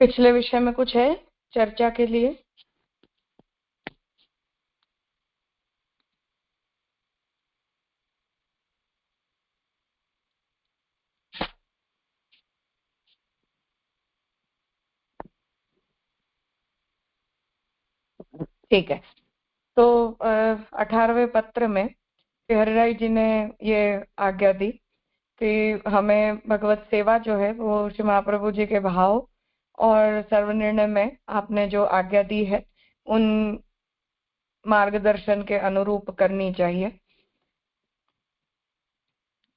पिछले विषय में कुछ है चर्चा के लिए? ठीक है, तो 18वें पत्र में श्री हरिराय जी ने ये आज्ञा दी कि हमें भगवत सेवा जो है वो श्री महाप्रभु जी के भाव और सर्वनिर्णय में आपने जो आज्ञा दी है उन मार्गदर्शन के अनुरूप करनी चाहिए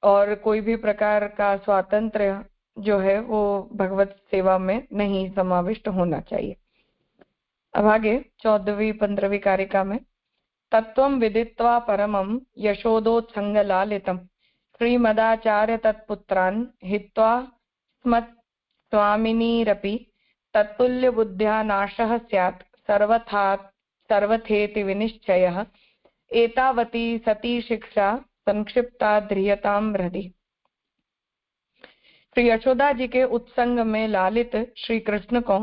और कोई भी प्रकार का स्वातंत्र्य जो है वो भगवत सेवा में नहीं समाविष्ट होना चाहिए। अब आगे 14वीं 15वीं कारिका में तत्त्वं विदित्वा परमं यशोदोत्संगलालितं श्रीमदाचार्य तत्पुत्रान् हित्वा स्मत्स्वामिनीरपि तत्तुल्यबुद्ध्या नाशः स्यात् सर्वथेति विनिश्चयः एतावती सती शिक्षा संक्षिप्ता ध्रियतां हृदि। श्री यशोदा जी के उत्संग में लालित श्री कृष्ण को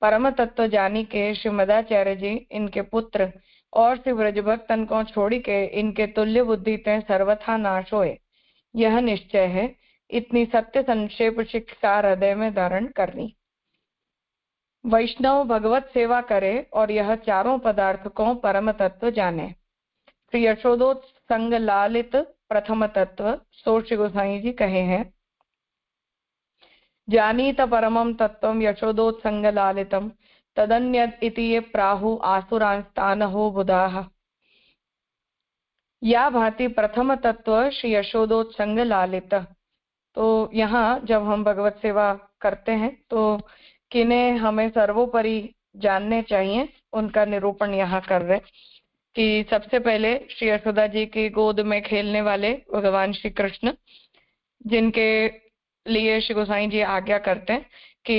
परम तत्व जानी के श्रीमदाचार्य जी इनके पुत्र और श्री व्रजभक्तन को छोड़ी के इनके तुल्य बुद्धि ते सर्वथा नाश होए, यह निश्चय है। इतनी सत्य संक्षेप शिक्षा हृदय में धारण करनी। वैष्णव भगवत सेवा करे और यह चारों पदार्थ को परम तत्व जाने। श्री यशोदोत्संग लालित प्रथम तत्व सो श्री गोसाई जी कहे हैं, जानीत परमं तत्त्वं यशोदोत्संग लालितम तदन्यद इति ये प्राहु आसुरांस्तानहो बुधाः। या भांति प्रथम तत्व श्री यशोदोत्संग लालित। तो यहाँ जब हम भगवत सेवा करते हैं तो किन्हें हमें सर्वोपरि जानने चाहिए, उनका निरूपण यहाँ कर रहे कि सबसे पहले श्री यशोदा जी की गोद में खेलने वाले भगवान श्री कृष्ण, जिनके लिए श्री गोसाई जी आज्ञा करते हैं कि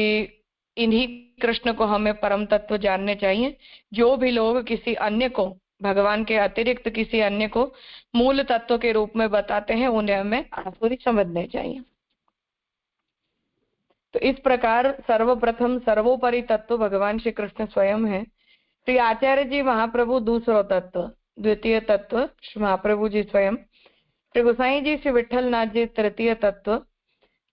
इन्हीं कृष्ण को हमें परम तत्व जानने चाहिए। जो भी लोग किसी अन्य को, भगवान के अतिरिक्त किसी अन्य को मूल तत्व के रूप में बताते हैं, उन्हें हमें आसुरी समझने चाहिए। तो इस प्रकार सर्वप्रथम सर्वोपरि तत्व भगवान श्री कृष्ण स्वयं है। श्री आचार्य जी महाप्रभु दूसरो तत्व, द्वितीय तत्व श्री महाप्रभु जी स्वयं। श्री गोसाई जी श्री विठलनाथ जी तृतीय तत्व।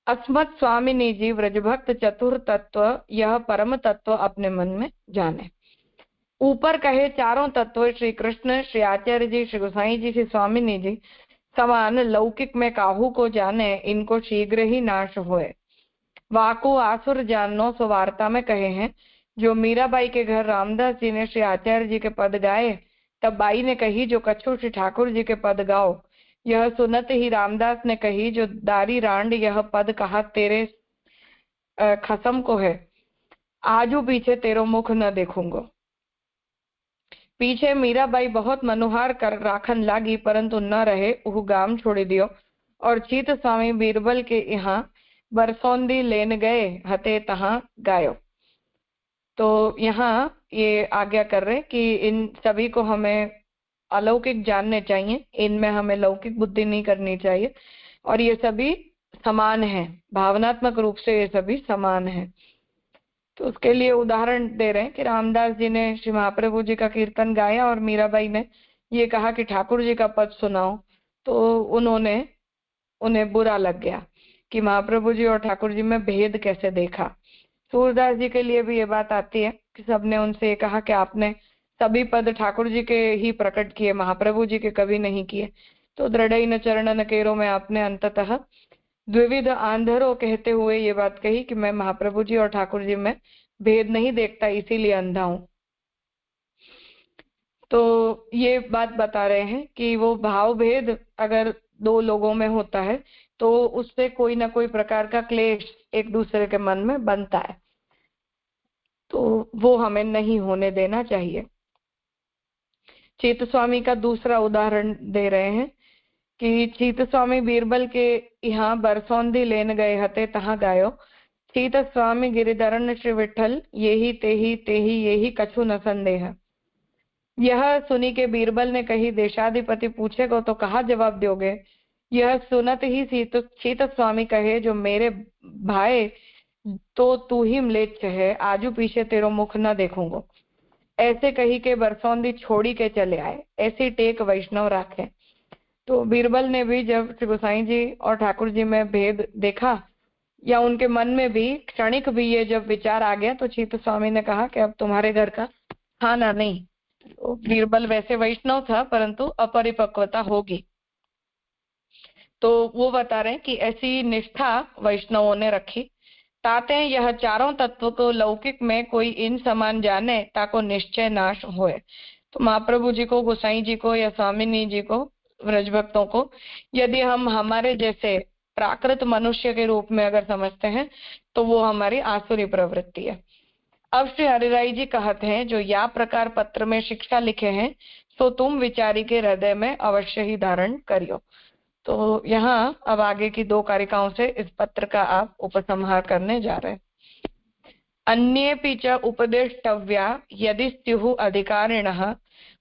अस्मत् स्वामिनी जी व्रजभक्त चतुर्थ तत्व, यह परम तत्व अपने मन में जाने। ऊपर कहे चारों तत्व श्री कृष्ण, श्री आचार्य जी, श्री गोसाई जी, श्री स्वामिनी जी समान लौकिक में काहू को जाने, इनको शीघ्र ही नाश होए। वाको आसुर जानो सो वार्ता में कहे हैं। जो मीराबाई के घर रामदास जी ने श्री आचार्य जी के पद गाए, तब बाई ने कही जो कछु श्री ठाकुर जी के पद गाओ। यह सुनत ही रामदास ने कही जो दारी रांड यह पद कहा तेरे खसम को है, आजू पीछे तेरो मुख न देखूंगो। पीछे मीराबाई बहुत मनोहार कर राखन लागी, परंतु न रहे, उह गाम छोड़ी दियो और चीत स्वामी बीरबल के यहाँ बरसौंदी लेन गए, हते तहां गायो। तो यहाँ ये आज्ञा कर रहे कि इन सभी को हमें अलौकिक जानने चाहिए, इनमें हमें लौकिक बुद्धि नहीं करनी चाहिए, और ये सभी समान है, भावनात्मक रूप से ये सभी समान है। तो उसके लिए उदाहरण दे रहे हैं कि रामदास जी ने श्री महाप्रभु जी का कीर्तन गाया और मीराबाई ने ये कहा कि ठाकुर जी का पद सुनाओ, तो उन्हें बुरा लग गया कि महाप्रभु जी और ठाकुर जी में भेद कैसे देखा। सूरदास जी के लिए भी ये बात आती है कि सबने उनसे कहा कि आपने सभी पद ठाकुर जी के ही प्रकट किए, महाप्रभु जी के कभी नहीं किए। तो दृढ़ई न चरण केरो में आपने अंततः द्विविध आंधरो कहते हुए ये बात कही कि मैं महाप्रभु जी और ठाकुर जी में भेद नहीं देखता, इसीलिए अंधा हूं। तो ये बात बता रहे हैं कि वो भाव भेद अगर दो लोगों में होता है तो उससे कोई ना कोई प्रकार का क्लेश एक दूसरे के मन में बनता है, तो वो हमें नहीं होने देना चाहिए। चीत स्वामी का दूसरा उदाहरण दे रहे हैं कि चीत स्वामी बीरबल के यहाँ बरसौंदी लेन गए, हते तहां गायो। चीत स्वामी गिरिधरण श्री विठल, यही तेही यही कछु न संदेह। यह सुनी के बीरबल ने कही देशाधिपति पूछेगा तो कहा जवाब दोगे। यह सुनत ही चीत स्वामी कहे जो मेरे भाई तो तू ही म्लेच्छ है, आजू पीछे तेरो मुख न देखूंगो। ऐसे कही के बरसौंदी छोड़ी के चले आए, ऐसी टेक वैष्णव राखे। तो बीरबल ने भी जब श्री गोसाई जी और ठाकुर जी में भेद देखा, या उनके मन में भी क्षणिक भी ये जब विचार आ गया, तो चीत स्वामी ने कहा कि अब तुम्हारे घर का खाना नहीं। तो बीरबल वैसे वैष्णव था, परंतु अपरिपक्वता होगी। तो वो बता रहे हैं कि ऐसी निष्ठा वैष्णवों ने रखी। ताते यह चारों तत्व को लौकिक में कोई इन समान जाने, ताको निश्चय नाश होए। तो महाप्रभु जी को, गोसाई जी को या स्वामिनी जी को, व्रज भक्तों को यदि हम हमारे जैसे प्राकृत मनुष्य के रूप में अगर समझते हैं, तो वो हमारी आसुरी प्रवृत्ति है। अब श्री हरिराय जी कहते हैं, जो या प्रकार पत्र में शिक्षा लिखे हैं, तो तुम विचारी के हृदय में अवश्य ही धारण करियो। तो यहाँ अब आगे की 2 कारिकाओं से इस पत्र का आप उपसंहार करने जा रहे हैं। अन्येपि च उपदेष्टव्या यदि स्युः अधिकारिणः,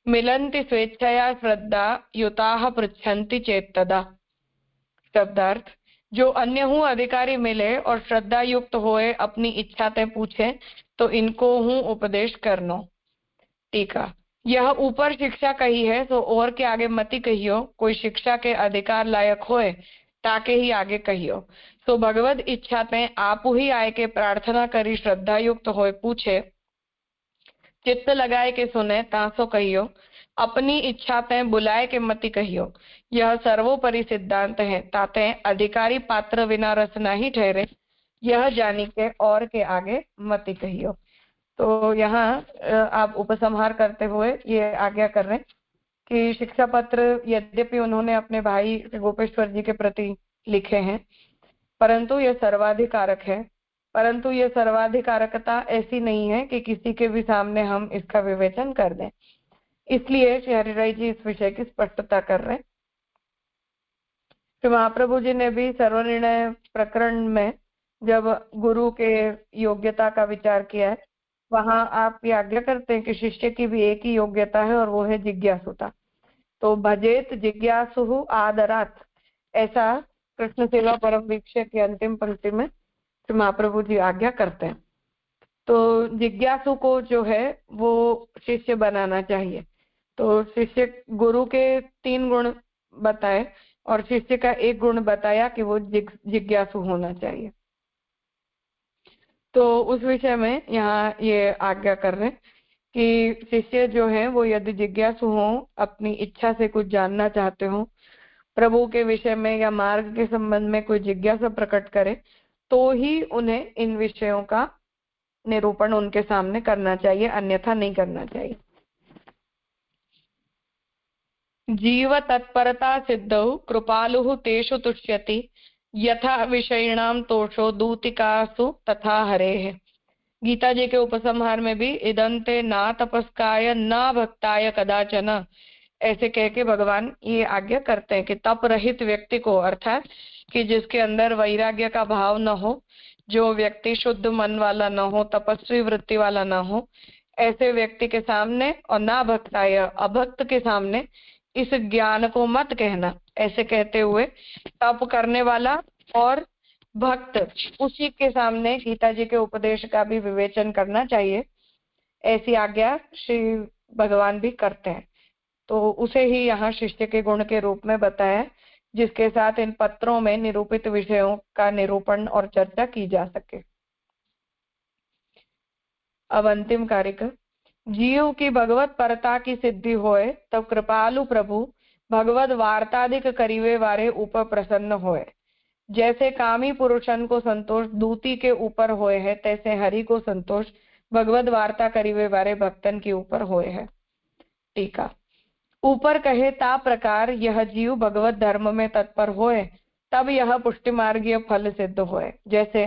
मिलन्ति स्वेच्छया श्रद्धा युताः पृच्छन्ति चेत्तदा। शब्दार्थ, जो अन्य हूँ अधिकारी मिले और श्रद्धा युक्त होए अपनी इच्छा ते पूछे, तो इनको हूँ उपदेश करनो। टीका, यह ऊपर शिक्षा कही है, तो और के आगे मति कहियो। कोई शिक्षा के अधिकार लायक होए ताके ही आगे कहियो। तो भगवत इच्छा ते आप ही आए के प्रार्थना करी श्रद्धा युक्त होए पूछे, चित्त लगाए के सुने तासो कहियो। अपनी इच्छा ते बुलाए के मति कहियो। यह सर्वोपरि सिद्धांत है, ताते अधिकारी पात्र विना रस नहीं ठहरे, यह जानी के और के आगे मति कहियो। तो यहाँ आप उपसंहार करते हुए ये आज्ञा कर रहे हैं कि शिक्षा पत्र यद्यपि उन्होंने अपने भाई गोपेश्वर जी के प्रति लिखे हैं, परंतु ये सर्वाधिकारक है। परंतु ये सर्वाधिकारकता ऐसी नहीं है कि किसी के भी सामने हम इसका विवेचन कर दें। इसलिए श्री हरिराय जी इस विषय की स्पष्टता कर रहे हैं। श्री महाप्रभु जी ने भी सर्वनिर्णय प्रकरण में जब गुरु के योग्यता का विचार किया है, वहां आप ये आज्ञा करते हैं कि शिष्य की भी एक ही योग्यता है, और वो है जिज्ञासुता। तो भजेत जिज्ञासु आदरात, ऐसा कृष्ण सेवा परम वीक्ष्य की अंतिम पंक्ति में श्री महाप्रभु जी आज्ञा करते हैं। तो जिज्ञासु को जो है वो शिष्य बनाना चाहिए। तो शिष्य गुरु के 3 गुण बताए और शिष्य का 1 गुण बताया कि वो जिज्ञासु होना चाहिए। तो उस विषय में यहाँ ये आज्ञा कर रहे हैं कि शिष्य जो है वो यदि जिज्ञासु हो, अपनी इच्छा से कुछ जानना चाहते हो, प्रभु के विषय में या मार्ग के संबंध में कोई जिज्ञासा प्रकट करे, तो ही उन्हें इन विषयों का निरूपण उनके सामने करना चाहिए, अन्यथा नहीं करना चाहिए। जीव तत्परता सिद्धौ कृपालुः तेषु तुष्यति, यथा विषयिणाम तोषो दूतिकासु तथा हरेः। गीता जी के उपसंहार में भी इदंते ना तपस्काय ना भक्ताय कदाचन, ऐसे कह के भगवान ये आज्ञा करते हैं कि तप रहित व्यक्ति को, अर्थात कि जिसके अंदर वैराग्य का भाव न हो, जो व्यक्ति शुद्ध मन वाला न हो, तपस्वी वृत्ति वाला न हो, ऐसे व्यक्ति के सामने, और ना भक्ताय अभक्त के सामने इस ज्ञान को मत कहना। ऐसे कहते हुए तप करने वाला और भक्त, उसी के सामने गीता जी के उपदेश का भी विवेचन करना चाहिए, ऐसी आज्ञा श्री भगवान भी करते हैं। तो उसे ही यहाँ शिष्य के गुण के रूप में बताया, जिसके साथ इन पत्रों में निरूपित विषयों का निरूपण और चर्चा की जा सके। अब अंतिम कारिका, जीव की भगवत परता की सिद्धि होए, तब कृपालु प्रभु भगवत वार्तादिक करीवे वारे ऊपर प्रसन्न होए। जैसे कामी पुरुषन को संतोष दूती के ऊपर होए है, तैसे हरि को संतोष भगवत वार्ता करीवे वारे भक्तन के ऊपर होए है। टीका, ऊपर कहे ता प्रकार यह जीव भगवत धर्म में तत्पर होए, तब यह पुष्टि मार्गीय फल सिद्ध होए। जैसे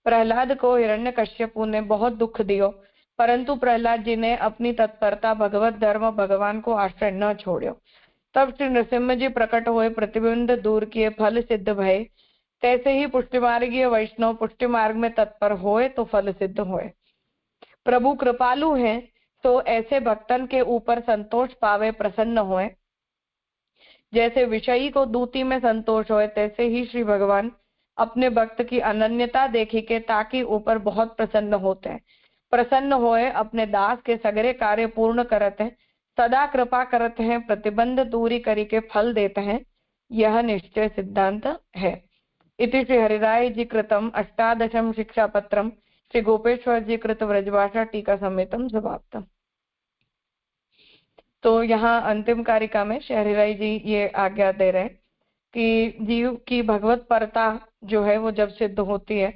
प्रहलाद को हिरण्यकश्यपु ने बहुत दुख दियो, परंतु प्रहलाद जी ने अपनी तत्परता भगवत धर्म भगवान को आश्रय न छोड़ो, तब श्री नृसिंह जी प्रकट हुए, प्रतिबिंब दूर किए, फल सिद्ध भय। तैसे ही पुष्टि मार्गीय वैष्णव पुष्टि मार्ग में तत्पर होए तो फल सिद्ध होए। प्रभु कृपालु हैं, तो ऐसे भक्तन के ऊपर संतोष पावे, प्रसन्न होए। जैसे विषयी को दूती में संतोष होए, तैसे ही श्री भगवान अपने भक्त की अनन्यता देखी के ताकि ऊपर बहुत प्रसन्न होते हैं। प्रसन्न होए अपने दास के सगरे कार्य पूर्ण करते हैं, सदा कृपा करते हैं, प्रतिबंध दूरी करी के फल देते हैं, यह निश्चय सिद्धांत है। इति श्री हरिराय जी कृतम अष्टादशम शिक्षा पत्रम श्री गोपेश्वर जी कृत व्रजभाषा टीका समेतम समाप्तम। तो यहाँ अंतिम कारिका में श्री हरिराय जी ये आज्ञा दे रहे हैं कि जीव की भगवत परता जो है वो जब सिद्ध होती है,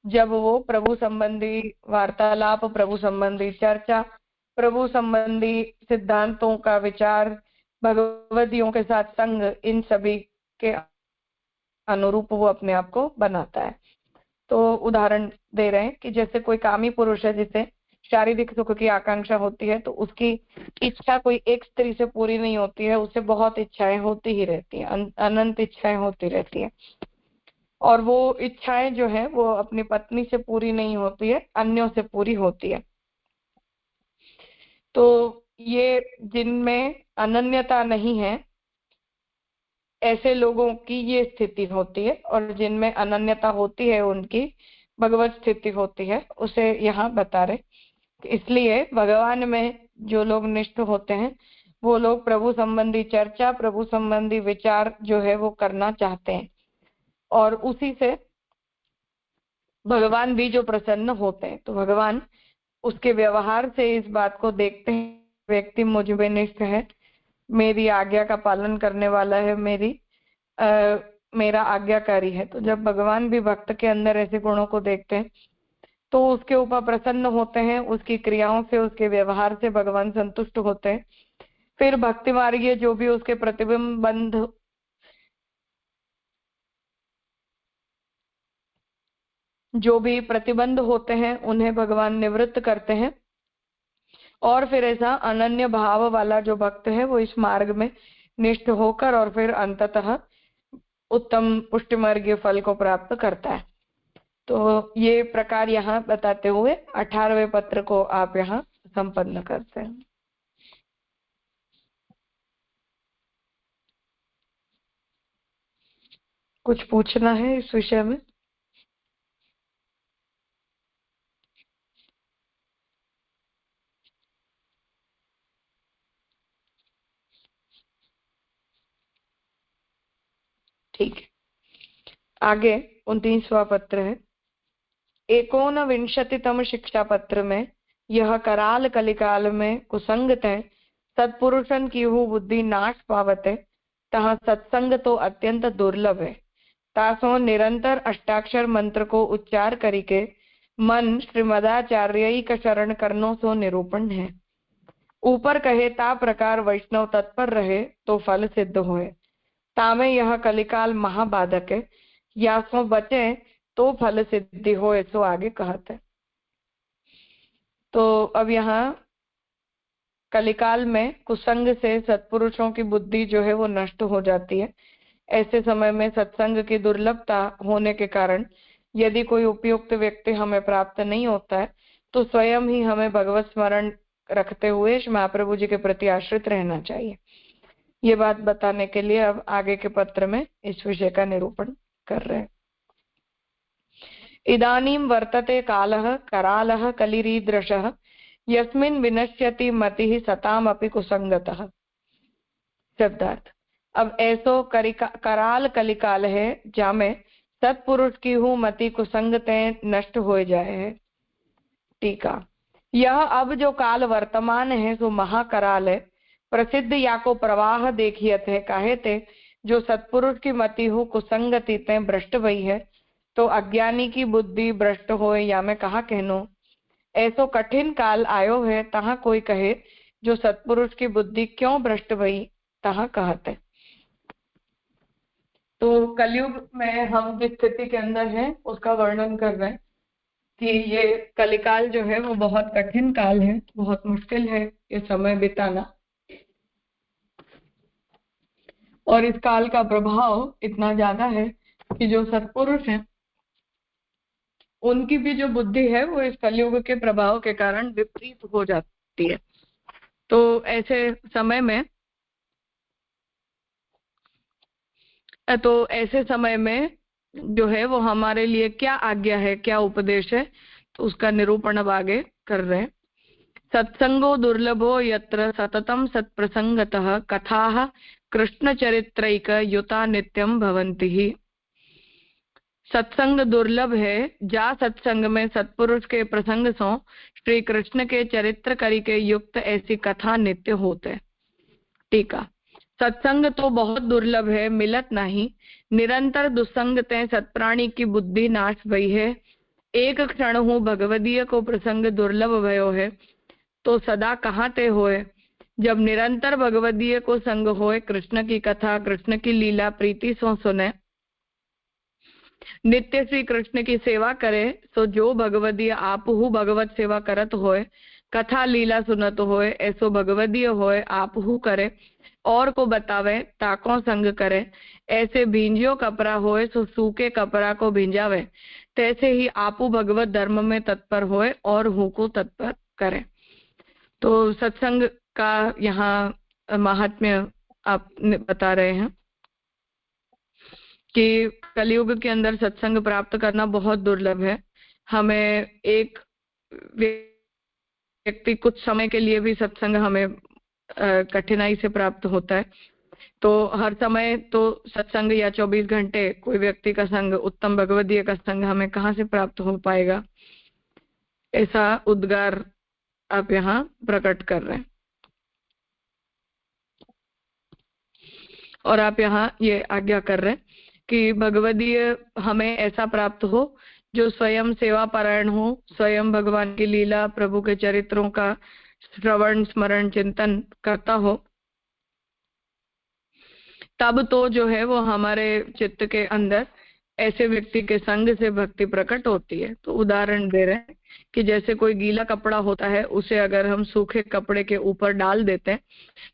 जब वो प्रभु संबंधी वार्तालाप, प्रभु संबंधी चर्चा, प्रभु संबंधी सिद्धांतों का विचार, भगवदियों के साथ संग, इन सभी के अनुरूप वो अपने आप को बनाता है। तो उदाहरण दे रहे हैं कि जैसे कोई कामी पुरुष है जिसे शारीरिक सुख की आकांक्षा होती है, तो उसकी इच्छा कोई एक स्त्री से पूरी नहीं होती है, उसे बहुत इच्छाएं होती ही रहती हैं, अनंत इच्छाएं होती रहती हैं। और वो इच्छाएं जो है वो अपनी पत्नी से पूरी नहीं होती है, अन्यों से पूरी होती है। तो ये जिनमें अनन्यता नहीं है ऐसे लोगों की ये स्थिति होती है, और जिनमें अनन्यता होती है उनकी भगवत स्थिति होती है, उसे यहाँ बता रहे। इसलिए भगवान में जो लोग निष्ठ होते हैं वो लोग प्रभु संबंधी चर्चा, प्रभु संबंधी विचार जो है वो करना चाहते हैं, और उसी से भगवान भी जो प्रसन्न होते हैं। तो भगवान उसके व्यवहार से इस बात को देखते हैं, व्यक्ति मुझ में निष्ठ है, मेरी आज्ञा का पालन करने वाला है, मेरा आज्ञाकारी है। तो जब भगवान भी भक्त के अंदर ऐसे गुणों को देखते हैं तो उसके ऊपर प्रसन्न होते हैं, उसकी क्रियाओं से, उसके व्यवहार से भगवान संतुष्ट होते हैं। फिर भक्ति मार्गीय जो भी उसके प्रतिबंध होते हैं उन्हें भगवान निवृत्त करते हैं, और फिर ऐसा अनन्य भाव वाला जो भक्त है वो इस मार्ग में निष्ठ होकर और फिर अंततः उत्तम पुष्टि मार्गीय फल को प्राप्त करता है। तो ये प्रकार यहाँ बताते हुए 18वें पत्र को आप यहाँ संपन्न करते हैं। कुछ पूछना है इस विषय में? ठीक है, आगे 29वां पत्र है। 19विंशतितम शिक्षा पत्र में यह कराल कलिकाल में कुसंगत है, सत्पुरुषन की हु बुद्धि नाश पावते, तहाँ सत्संग तो अत्यंत दुर्लभ है। तासो निरंतर अष्टाक्षर मंत्र को उच्चार करिके मन श्रीमदाचार्य का शरण करनो सो निरूपण है। ऊपर कहे ता प्रकार वैष्णव तत्पर रहे तो फल सिद्ध होए। तामे यह कलिकाल महाबाधक है, या सो बचे तो फल सिद्धि हो, ऐसो आगे कहते। तो अब यहाँ कलिकाल में कुसंग से सत्पुरुषों की बुद्धि जो है वो नष्ट हो जाती है। ऐसे समय में सत्संग की दुर्लभता होने के कारण यदि कोई उपयुक्त व्यक्ति हमें प्राप्त नहीं होता है तो स्वयं ही हमें भगवत स्मरण रखते हुए महाप्रभु जी के प्रति आश्रित रहना चाहिए। ये बात बताने के लिए अब आगे के पत्र में इस विषय का निरूपण कर रहे हैं। इदानीं वर्तते कालः करालः कलिरीदृशः, यस्मिन् विनश्यति मतिः सतामपि कुसंगतः। शब्दार्थ। अब ऐसो कराल कलिकाल है जामे सत्पुरुष की हूँ मति कुसंगतें नष्ट हो जाए है। टीका। यह अब जो काल वर्तमान है सो महाकराल है, प्रसिद्ध या को प्रवाह देखियत है, काहे ते जो सत्पुरुष की मति हूँ कुसंगति ते भ्रष्ट भई है, तो अज्ञानी की बुद्धि भ्रष्ट होए या मैं कहा कहनो। ऐसो कठिन काल आयो है, तहाँ कोई कहे जो सत्पुरुष की बुद्धि क्यों भ्रष्ट भई, तहाँ कहते। तो कलयुग में हम जिस स्थिति के अंदर हैं उसका वर्णन कर रहे हैं कि ये कलिकाल जो है वो बहुत कठिन काल है, बहुत मुश्किल है ये समय बिताना, और इस काल का प्रभाव इतना ज्यादा है कि जो सत्पुरुष हैं उनकी भी जो बुद्धि है वो इस कलयुग के प्रभाव के कारण विपरीत हो जाती है। तो ऐसे समय में जो है वो हमारे लिए क्या आज्ञा है, क्या उपदेश है, तो उसका निरूपण अब आगे कर रहे हैं। सत्संगो दुर्लभो यत्र सततम सत्प्रसंगतः कथाः कृष्णचरित्रैक युता नित्यम भवन्ति ही। सत्संग दुर्लभ है, जा सत्संग में सत्पुरुष के प्रसंग सो श्री कृष्ण के चरित्र करी के युक्त ऐसी कथा नित्य होते। टीका। सत्संग तो बहुत दुर्लभ है, मिलत नहीं। निरंतर दुस्संग ते सत्प्राणी की बुद्धि नाश भई है। एक क्षण हूँ भगवदीय को प्रसंग दुर्लभ भयो है, तो सदा कहाँ ते होए। जब निरंतर भगवदीय को संग होए, कृष्ण की कथा कृष्ण की लीला प्रीति सो सुने, नित्य श्री कृष्ण की सेवा करे, सो जो भगवदीय आपहु भगवत सेवा करत होए, कथा लीला सुनत होए, ऐसो भगवदीय होए आपहु करे, और को बतावे ताको संग करे। ऐसे भींजियो कपड़ा होए, सो सूखे कपड़ा को भिंजावे, तैसे ही आपू भगवत धर्म में तत्पर होए और हु को तत्पर करे। तो सत्संग का यहाँ महात्म्य आप बता रहे हैं कि कलयुग के अंदर सत्संग प्राप्त करना बहुत दुर्लभ है। हमें एक व्यक्ति कुछ समय के लिए भी सत्संग हमें कठिनाई से प्राप्त होता है। तो हर समय तो सत्संग या 24 घंटे कोई व्यक्ति का संग, उत्तम भगवदीय का संग हमें कहाँ से प्राप्त हो पाएगा, ऐसा उद्गार आप यहाँ प्रकट कर रहे हैं। और आप यहाँ ये आज्ञा कर रहे हैं कि भगवदीय हमें ऐसा प्राप्त हो जो स्वयं सेवा पारायण हो, स्वयं भगवान की लीला प्रभु के चरित्रों का श्रवण स्मरण चिंतन करता हो, तब तो जो है वो हमारे चित्त के अंदर ऐसे व्यक्ति के संग से भक्ति प्रकट होती है। तो उदाहरण दे रहे हैं कि जैसे कोई गीला कपड़ा होता है, उसे अगर हम सूखे कपड़े के ऊपर डाल देते हैं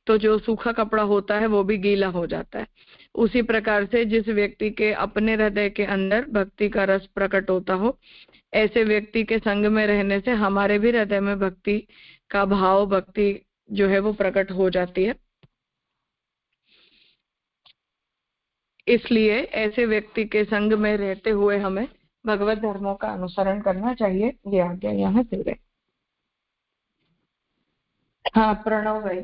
तो जो सूखा कपड़ा होता है वो भी गीला हो जाता है। उसी प्रकार से जिस व्यक्ति के अपने हृदय के अंदर भक्ति का रस प्रकट होता हो, ऐसे व्यक्ति के संग में रहने से हमारे भी हृदय में भक्ति का भाव, भक्ति जो है वो प्रकट हो जाती है। इसलिए ऐसे व्यक्ति के संग में रहते हुए हमें भगवत धर्मों का अनुसरण करना चाहिए। ये आज्ञा यहाँ से रहे। हाँ प्रणव भाई।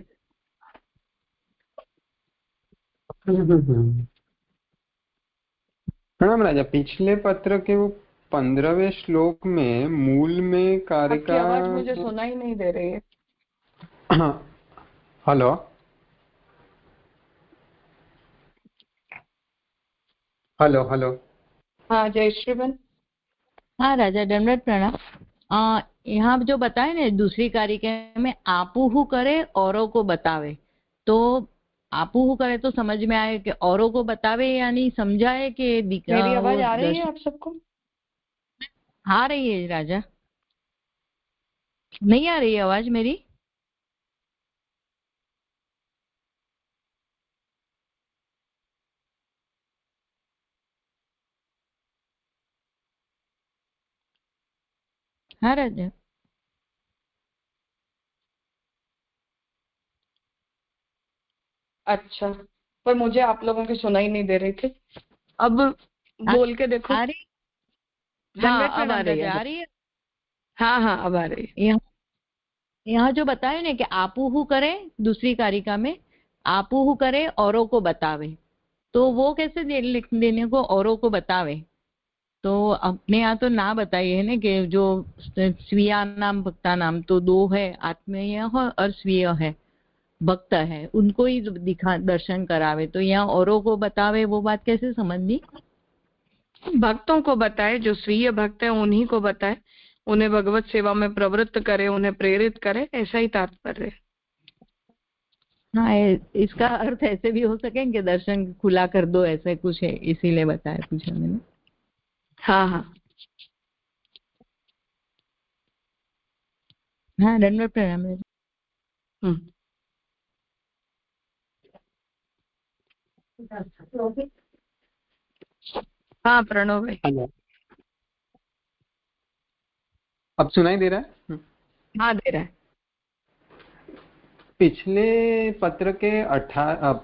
प्रणाम राजा। पिछले पत्र के वो 15वें श्लोक में मूल में कार्य आपकी का आवाज मुझे सुना ही नहीं दे रही है। Hello hello hello. हाँ जय श्रीबन। हाँ राजा, दंडवत प्रणाम। यहाँ जो बताए ना दूसरी कारिका में आपूहू करे औरों को बतावे, तो आपूहू करे तो समझ में आए कि औरों को बतावे यानी समझाए कि मेरी आवाज आ रही है आप सबको? आ रही है राजा, नहीं आ रही है आवाज मेरी? हाँ राजा। अच्छा, पर मुझे आप लोगों की सुनाई नहीं दे रही थी। अब बोल के देखो। आ रही? हाँ अब आ रही है। आ रही है। हाँ हाँ अब आ रही है। यहाँ जो बताए ना कि आपूहू करे, दूसरी कारिका में आपूहू करे औरों को बतावे, तो वो कैसे लिख देने को औरों को बतावे? तो अपने यहाँ तो ना बताइए है ना कि जो स्वीया नाम भक्ता नाम, तो दो है, आत्मीय और स्वीय है, भक्त है, उनको ही दिखा दर्शन करावे, तो यहाँ औरों को बतावे वो बात कैसे समझनी? भक्तों को बताए, जो स्वीय भक्त है उन्हीं को बताए, उन्हें भगवत सेवा में प्रवृत्त करे, उन्हें प्रेरित करे, ऐसा ही तात्पर्य है। हाँ, इसका अर्थ ऐसे भी हो सके कि दर्शन खुला कर दो, ऐसे कुछ है, इसीलिए बताया पूछा मैंने। हाँ हाँ हाँ दंडवत प्रणाम। हाँ प्रणव भाई। हेलो, अब सुनाई दे रहा है? हाँ दे रहा है। पिछले पत्र के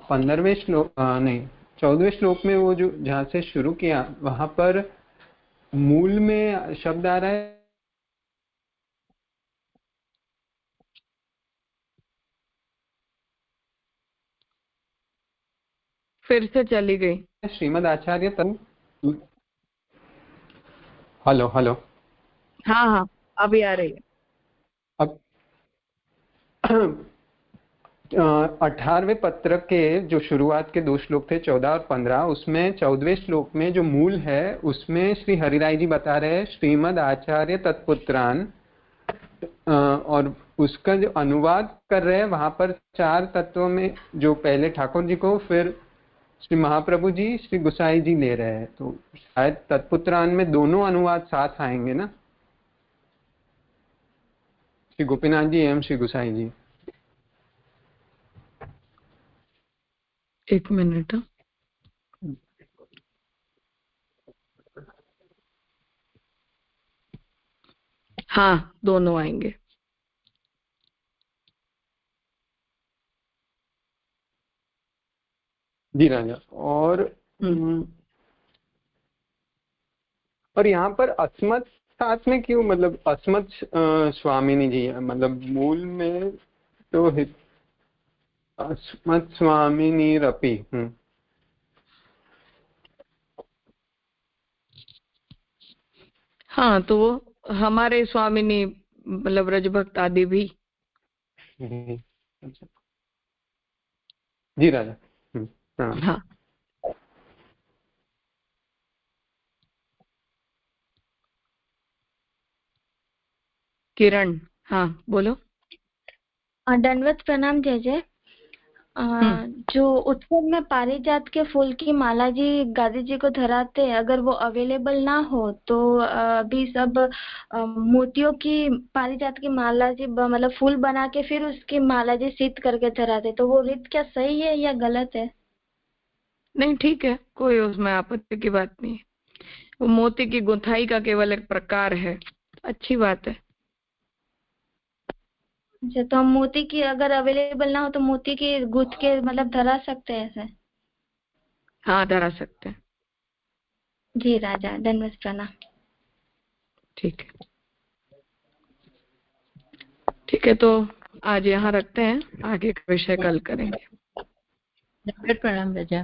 15वें श्लोक नहीं 14वें श्लोक में वो जो जहाँ से शुरू किया वहां पर मूल में शब्द आ रहा है फिर से चली गई। श्रीमद आचार्य हेलो हेलो। हाँ हाँ अभी आ रही है। अब 18वें पत्र के जो शुरुआत के 2 श्लोक थे 14 और 15, उसमें 14वें श्लोक में जो मूल है उसमें श्री हरिराय जी बता रहे हैं श्रीमद आचार्य तत्पुत्रान, और उसका जो अनुवाद कर रहे हैं वहां पर 4 तत्वों में जो पहले ठाकुर जी को, फिर श्री महाप्रभु जी, श्री गुसाई जी ले रहे हैं, तो शायद तत्पुत्रान में दोनों अनुवाद साथ आएंगे ना, श्री गोपीनाथ जी एवं श्री गुसाई जी। एक मिनट। हाँ दोनों आएंगे। जी राजा। और यहाँ पर अस्मत् साथ में क्यों, मतलब अस्मत् स्वामिनी जी है, मतलब मूल में तो अस्मत् स्वामिनी रपी। हाँ तो वो हमारे स्वामिनी मतलब रजभक्त आदि भी। जी राजा। हाँ किरण, हाँ बोलो। दंडवत प्रणाम जय जय। जो उत्सव में पारिजात के फूल की माला जी गांधी जी को धराते हैं, अगर वो अवेलेबल ना हो तो अभी सब मोतियों की पारिजात की माला जी मतलब फूल बना के फिर उसकी माला जी सीत करके धराते, तो वो रीत क्या सही है या गलत है? नहीं ठीक है, कोई उसमें आपत्ति की बात नहीं है। वो मोती की गुंथाई का केवल एक प्रकार है, अच्छी बात है। अच्छा, तो हम मोती की अगर अवेलेबल ना हो तो मोती की गुथ के मतलब धरा सकते हैं ऐसे? हाँ धरा सकते हैं। जी राजा, दंडवत प्रणाम। ठीक है ठीक है, तो आज यहाँ रखते हैं, आगे का विषय कल करेंगे। प्रणाम राजा।